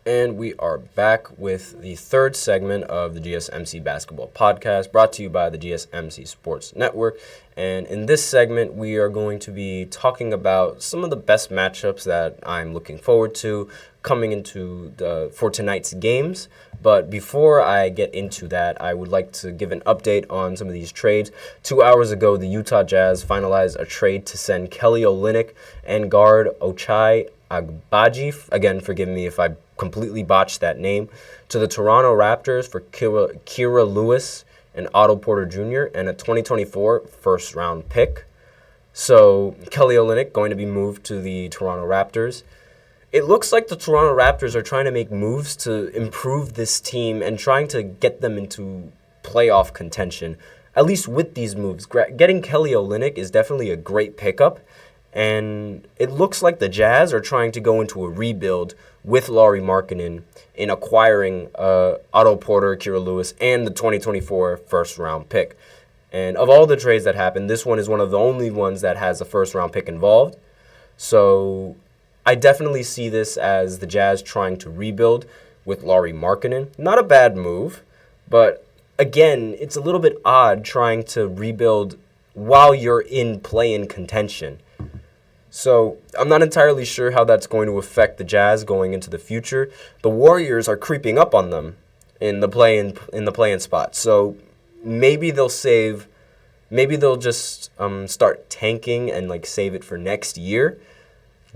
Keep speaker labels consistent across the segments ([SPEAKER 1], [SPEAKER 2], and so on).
[SPEAKER 1] And we are back with the third segment of the GSMC Basketball Podcast, brought to you by the GSMC Sports Network. And in this segment, we are going to be talking about some of the best matchups that I'm looking forward to coming into for tonight's games. But before I get into that, I would like to give an update on some of these trades. 2 hours ago, the Utah Jazz finalized a trade to send Kelly Olynyk and guard Ochai Agbaji, again, forgive me if I completely botched that name, to the Toronto Raptors for Kira Lewis and Otto Porter Jr. and a 2024 first-round pick. So Kelly Olynyk going to be moved to the Toronto Raptors. It looks like the Toronto Raptors are trying to make moves to improve this team and trying to get them into playoff contention, at least with these moves. Getting Kelly Olynyk is definitely a great pickup. And it looks like the Jazz are trying to go into a rebuild with Lauri Markkanen in acquiring Otto Porter, Kira Lewis, and the 2024 first-round pick. And of all the trades that happened, this one is one of the only ones that has a first-round pick involved. So I definitely see this as the Jazz trying to rebuild with Lauri Markkanen. Not a bad move, but again, it's a little bit odd trying to rebuild while you're in play-in contention. So I'm not entirely sure how that's going to affect the Jazz going into the future. The Warriors are creeping up on them in the play-in spot. So maybe they'll just start tanking and save it for next year,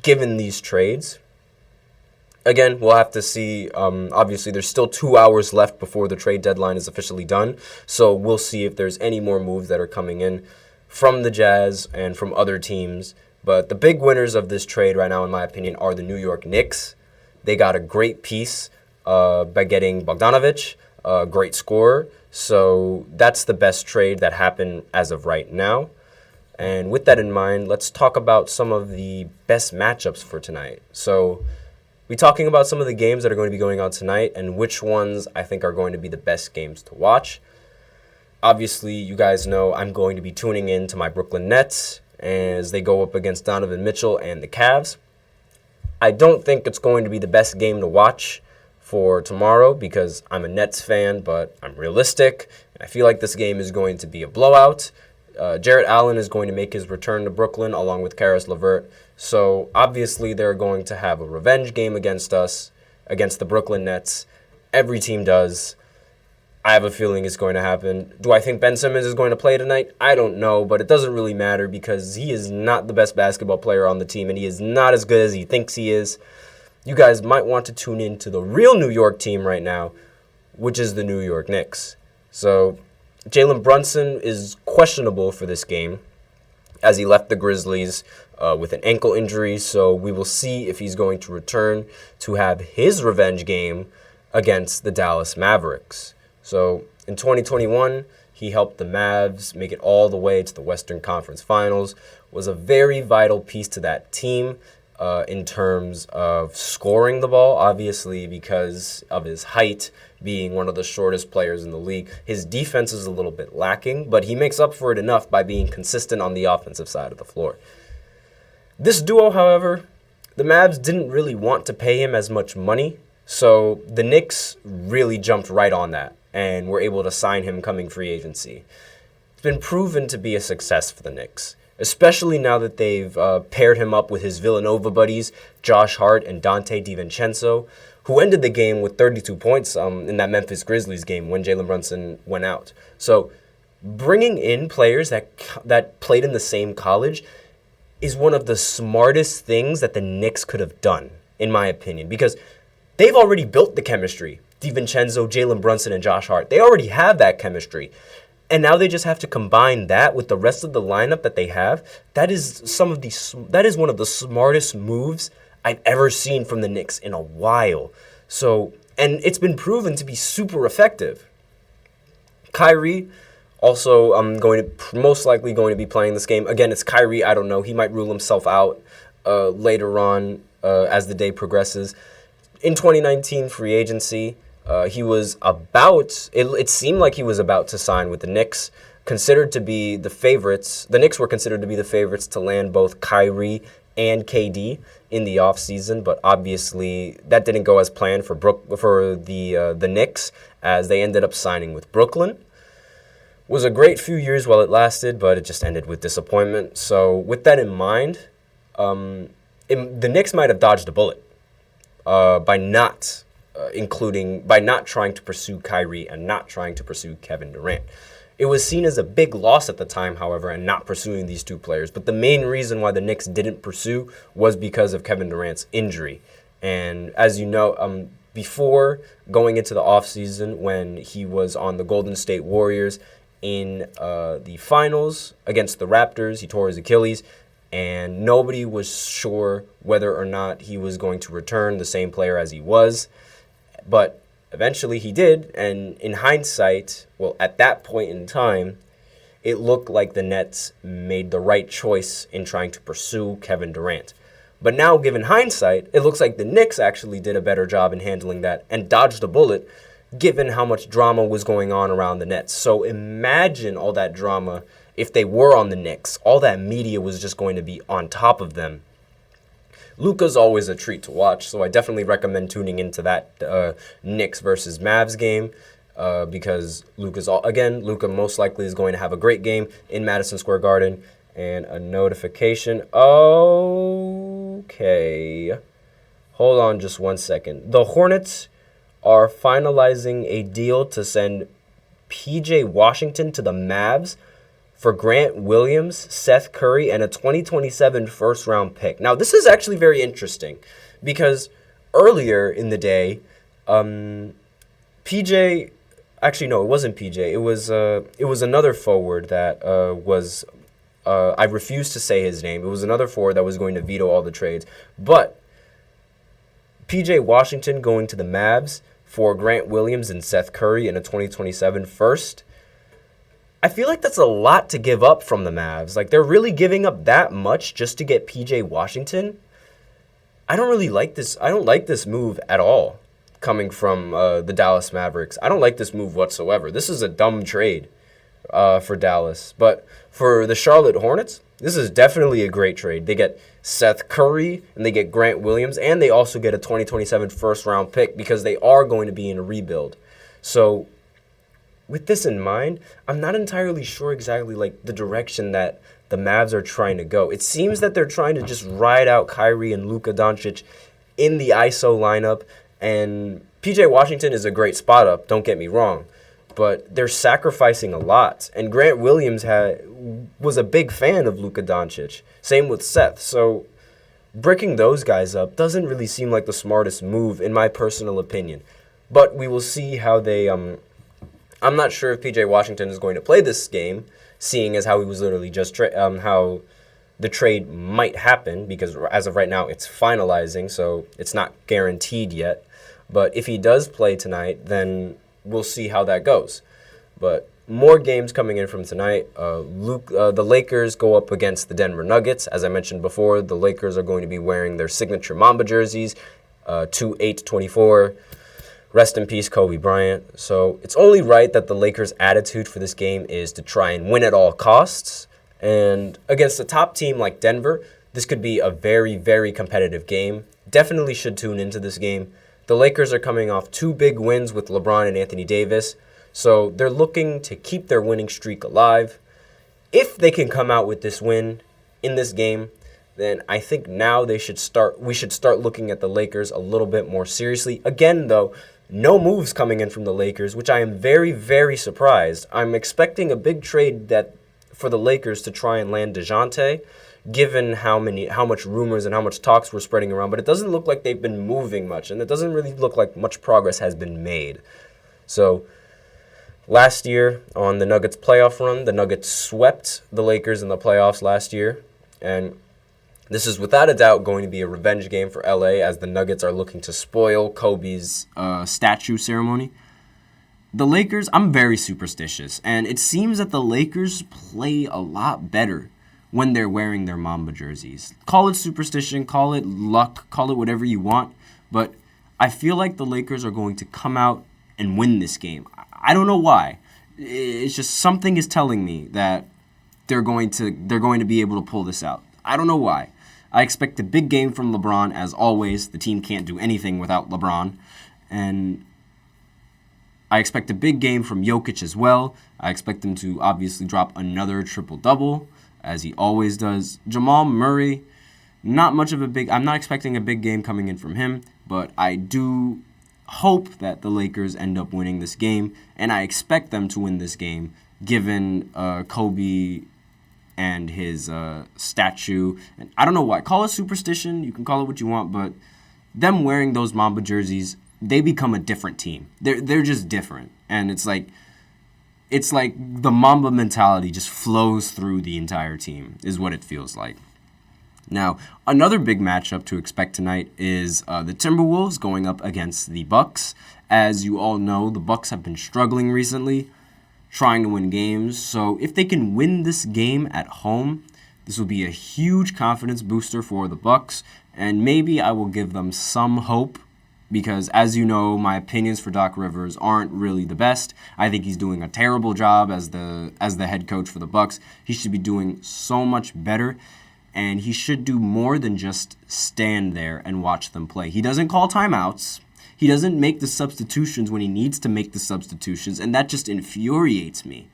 [SPEAKER 1] given these trades. Again, we'll have to see. Obviously, there's still 2 hours left before the trade deadline is officially done. So we'll see if there's any more moves that are coming in from the Jazz and from other teams. But the big winners of this trade right now, in my opinion, are the New York Knicks. They got a great piece by getting Bogdanović, a great scorer. So that's the best trade that happened as of right now. And with that in mind, let's talk about some of the best matchups for tonight. So we're talking about some of the games that are going to be going on tonight and which ones I think are going to be the best games to watch. Obviously, you guys know I'm going to be tuning in to my Brooklyn Nets as they go up against Donovan Mitchell and the Cavs. I don't think it's going to be the best game to watch for tomorrow because I'm a Nets fan, but I'm realistic. I feel like this game is going to be a blowout. Jarrett Allen is going to make his return to Brooklyn along with Karis LeVert. So obviously they're going to have a revenge game against us, against the Brooklyn Nets. Every team does. I have a feeling it's going to happen. Do I think Ben Simmons is going to play tonight? I don't know, but it doesn't really matter because he is not the best basketball player on the team, and he is not as good as he thinks he is. You guys might want to tune in to the real New York team right now, which is the New York Knicks. So Jalen Brunson is questionable for this game as he left the Grizzlies with an ankle injury, so we will see if he's going to return to have his revenge game against the Dallas Mavericks. So in 2021, he helped the Mavs make it all the way to the Western Conference Finals, was a very vital piece to that team in terms of scoring the ball, obviously because of his height being one of the shortest players in the league. His defense is a little bit lacking, but he makes up for it enough by being consistent on the offensive side of the floor. This duo, however, the Mavs didn't really want to pay him as much money, so the Knicks really jumped right on that and were able to sign him coming free agency. It's been proven to be a success for the Knicks, especially now that they've paired him up with his Villanova buddies, Josh Hart and Dante DiVincenzo, who ended the game with 32 points in that Memphis Grizzlies game when Jalen Brunson went out. So bringing in players that played in the same college is one of the smartest things that the Knicks could have done, in my opinion, because they've already built the chemistry. DiVincenzo, Jalen Brunson, and Josh Hart. They already have that chemistry. And now they just have to combine that with the rest of the lineup that they have. That is one of the smartest moves I've ever seen from the Knicks in a while. So, and it's been proven to be super effective. Kyrie also most likely going to be playing this game. Again, it's Kyrie. I don't know. He might rule himself out later on as the day progresses. In 2019 free agency, he was it seemed like he was about to sign with the Knicks, considered to be the favorites. The Knicks were considered to be the favorites to land both Kyrie and KD in the offseason, but obviously that didn't go as planned for the Knicks, as they ended up signing with Brooklyn. Was a great few years while it lasted, but it just ended with disappointment. So with that in mind, the Knicks might have dodged a bullet by not trying to pursue Kyrie and not trying to pursue Kevin Durant. It was seen as a big loss at the time, however, and not pursuing these two players. But the main reason why the Knicks didn't pursue was because of Kevin Durant's injury. And as you know, before going into the offseason, when he was on the Golden State Warriors in the finals against the Raptors, he tore his Achilles, and nobody was sure whether or not he was going to return the same player as he was. But eventually he did, and in hindsight, well, at that point in time, it looked like the Nets made the right choice in trying to pursue Kevin Durant. But now, given hindsight, it looks like the Knicks actually did a better job in handling that and dodged a bullet, given how much drama was going on around the Nets. So imagine all that drama if they were on the Knicks. All that media was just going to be on top of them. Luka's always a treat to watch, so I definitely recommend tuning into that Knicks versus Mavs game because Luka most likely is going to have a great game in Madison Square Garden. And a notification. Okay. Hold on just 1 second. The Hornets are finalizing a deal to send PJ Washington to the Mavs for Grant Williams, Seth Curry, and a 2027 first-round pick. Now, this is actually very interesting because earlier in the day, PJ... Actually, no, it wasn't PJ. It was another forward that was... I refuse to say his name. It was another forward that was going to veto all the trades. But PJ Washington going to the Mavs for Grant Williams and Seth Curry in a 2027 first. I feel like that's a lot to give up from the Mavs. Like, they're really giving up that much just to get PJ Washington. I don't really like this. I don't like this move at all coming from the Dallas Mavericks. I don't like this move whatsoever. This is a dumb trade for Dallas. But for the Charlotte Hornets, this is definitely a great trade. They get Seth Curry, and they get Grant Williams, and they also get a 2027 first-round pick because they are going to be in a rebuild. So with this in mind, I'm not entirely sure exactly like the direction that the Mavs are trying to go. It seems that they're trying to just ride out Kyrie and Luka Doncic in the ISO lineup, and PJ Washington is a great spot up, don't get me wrong, but they're sacrificing a lot. And Grant Williams was a big fan of Luka Doncic. Same with Seth. So breaking those guys up doesn't really seem like the smartest move, in my personal opinion. But we will see how they... I'm not sure if PJ Washington is going to play this game, seeing as how he was literally just how the trade might happen, because as of right now it's finalizing, so it's not guaranteed yet. But if he does play tonight, then we'll see how that goes. But more games coming in from tonight. The Lakers go up against the Denver Nuggets. As I mentioned before, the Lakers are going to be wearing their signature Mamba jerseys, 2/8/24. Rest in peace, Kobe Bryant. So it's only right that the Lakers' attitude for this game is to try and win at all costs. And against a top team like Denver, this could be a very, very competitive game. Definitely should tune into this game. The Lakers are coming off 2 big wins with LeBron and Anthony Davis. So they're looking to keep their winning streak alive. If they can come out with this win in this game, then I think now we should start looking at the Lakers a little bit more seriously. Again, though, no moves coming in from the Lakers, which I am very, very surprised. I'm expecting a big trade for the Lakers to try and land DeJounte, given how much rumors and how much talks were spreading around. But it doesn't look like they've been moving much, and it doesn't really look like much progress has been made. So last year on the Nuggets playoff run, the Nuggets swept the Lakers in the playoffs last year, and this is without a doubt going to be a revenge game for LA, as the Nuggets are looking to spoil Kobe's statue ceremony. The Lakers, I'm very superstitious, and it seems that the Lakers play a lot better when they're wearing their Mamba jerseys. Call it superstition, call it luck, call it whatever you want, but I feel like the Lakers are going to come out and win this game. I don't know why. It's just something is telling me that they're going to be able to pull this out. I don't know why. I expect a big game from LeBron, as always. The team can't do anything without LeBron. And I expect a big game from Jokic as well. I expect him to obviously drop another triple-double, as he always does. Jamal Murray, I'm not expecting a big game coming in from him, but I do hope that the Lakers end up winning this game, and I expect them to win this game, given Kobe and his statue. And I don't know why. Call it superstition. You can call it what you want, but them wearing those Mamba jerseys, they become a different team. They're just different, and it's like the Mamba mentality just flows through the entire team, is what it feels like. Now, another big matchup to expect tonight is the Timberwolves going up against the Bucks. As you all know, the Bucks have been struggling recently, trying to win games. So if they can win this game at home, this will be a huge confidence booster for the Bucks, and maybe I will give them some hope, because as you know, my opinions for Doc Rivers aren't really the best. I think he's doing a terrible job as the head coach for the Bucks. He should be doing so much better, and he should do more than just stand there and watch them play. He doesn't call timeouts. He doesn't make the substitutions when he needs to make the substitutions, and that just infuriates me.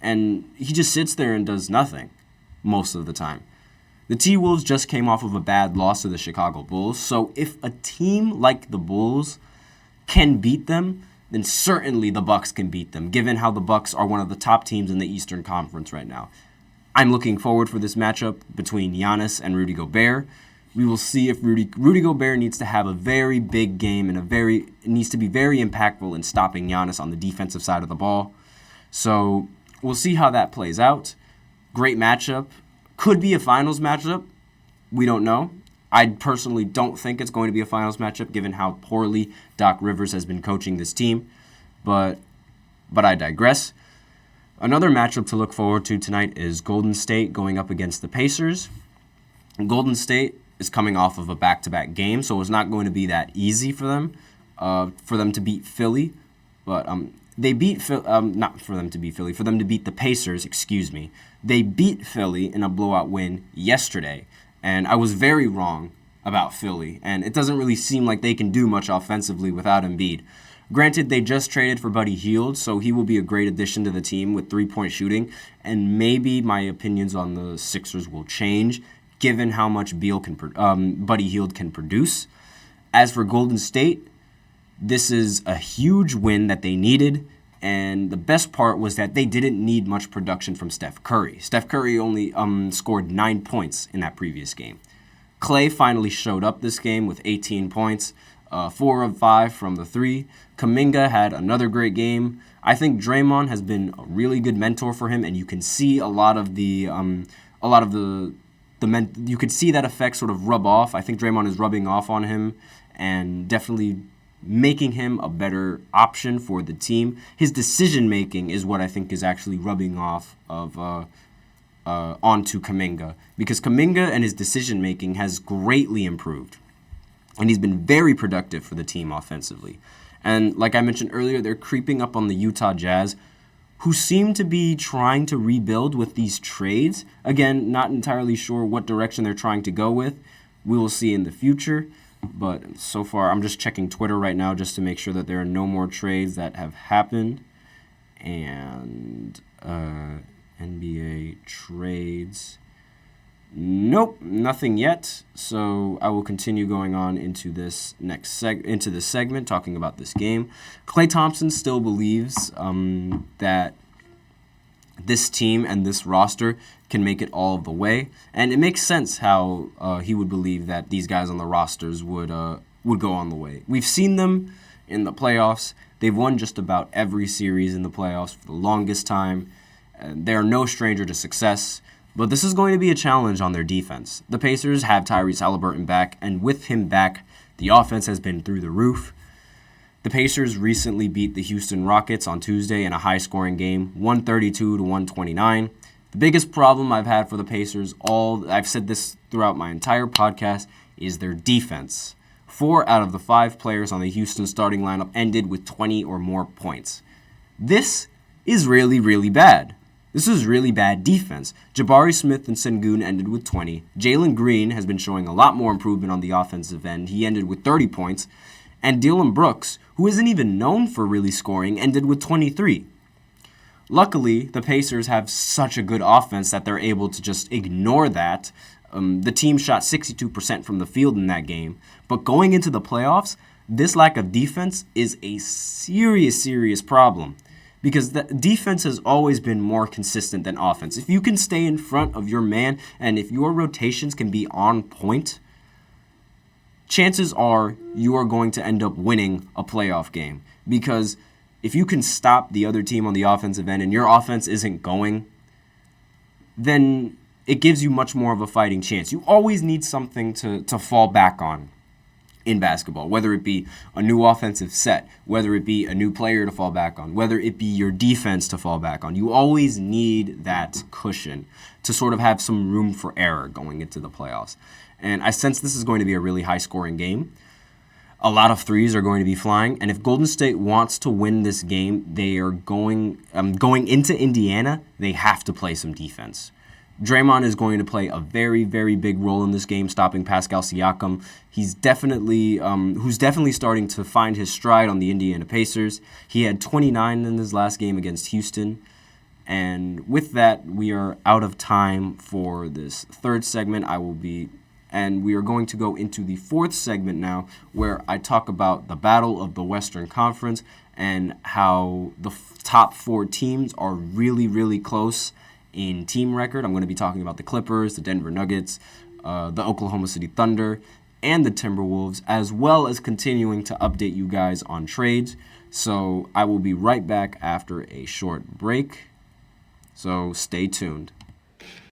[SPEAKER 1] And he just sits there and does nothing most of the time. The T-Wolves just came off of a bad loss to the Chicago Bulls, so if a team like the Bulls can beat them, then certainly the Bucks can beat them, given how the Bucks are one of the top teams in the Eastern Conference right now. I'm looking forward for this matchup between Giannis and Rudy Gobert. We will see if Rudy Gobert needs to have a very big game and needs to be very impactful in stopping Giannis on the defensive side of the ball. So we'll see how that plays out. Great matchup. Could be a finals matchup. We don't know. I personally don't think it's going to be a finals matchup, given how poorly Doc Rivers has been coaching this team. But I digress. Another matchup to look forward to tonight is Golden State going up against the Pacers. Golden State is coming off of a back-to-back game, so it's not going to be that easy for them to beat Philly. But they beat not for them to beat Philly, for them to beat the Pacers. Excuse me. They beat Philly in a blowout win yesterday, and I was very wrong about Philly. And it doesn't really seem like they can do much offensively without Embiid. Granted, they just traded for Buddy Hield, so he will be a great addition to the team with three-point shooting, and maybe my opinions on the Sixers will change, given how much Buddy Hield can produce. As for Golden State, this is a huge win that they needed, and the best part was that they didn't need much production from Steph Curry. Steph Curry only scored 9 points in that previous game. Clay finally showed up this game with 18 points, 4 of 5 from the 3. Kuminga had another great game. I think Draymond has been a really good mentor for him, and you can see you could see that effect sort of rub off. I think Draymond is rubbing off on him and definitely making him a better option for the team. His decision-making is what I think is actually rubbing off onto Kuminga, because Kuminga and his decision-making has greatly improved, and he's been very productive for the team offensively. And like I mentioned earlier, they're creeping up on the Utah Jazz, who seem to be trying to rebuild with these trades. Again, not entirely sure what direction they're trying to go with. We will see in the future. But so far, I'm just checking Twitter right now just to make sure that there are no more trades that have happened. And NBA trades. Nope, nothing yet. So I will continue going on into this segment, talking about this game. Klay Thompson still believes that this team and this roster can make it all the way, and it makes sense how he would believe that these guys on the rosters would go on the way. We've seen them in the playoffs. They've won just about every series in the playoffs for the longest time. And they are no stranger to success. But this is going to be a challenge on their defense. The Pacers have Tyrese Haliburton back, and with him back, the offense has been through the roof. The Pacers recently beat the Houston Rockets on Tuesday in a high-scoring game, 132-129. The biggest problem I've had for the Pacers, I've said this throughout my entire podcast, is their defense. 4 out of the 5 players on the Houston starting lineup ended with 20 or more points. This is really, really bad. This is really bad defense. Jabari Smith and Sengun ended with 20. Jalen Green has been showing a lot more improvement on the offensive end. He ended with 30 points. And Dylan Brooks, who isn't even known for really scoring, ended with 23. Luckily, the Pacers have such a good offense that they're able to just ignore that. The team shot 62% from the field in that game. But going into the playoffs, this lack of defense is a serious, serious problem. Because the defense has always been more consistent than offense. If you can stay in front of your man and if your rotations can be on point, chances are you are going to end up winning a playoff game. Because if you can stop the other team on the offensive end and your offense isn't going, then it gives you much more of a fighting chance. You always need something to fall back on in basketball, whether it be a new offensive set, whether it be a new player to fall back on, whether it be your defense to fall back on. You always need that cushion to sort of have some room for error going into the playoffs. And I sense this is going to be a really high-scoring game. A lot of threes are going to be flying, and if Golden State wants to win this game, they are going into Indiana, they have to play some defense. Draymond is going to play a very, very big role in this game, stopping Pascal Siakam. He's definitely starting to find his stride on the Indiana Pacers. He had 29 in his last game against Houston. And with that, we are out of time for this third segment. And we are going to go into the fourth segment now, where I talk about the Battle of the Western Conference and how the top 4 teams are really, really close in team record. I'm going to be talking about the Clippers, the Denver Nuggets, the Oklahoma City Thunder, and the Timberwolves, as well as continuing to update you guys on trades. So I will be right back after a short break. So stay tuned.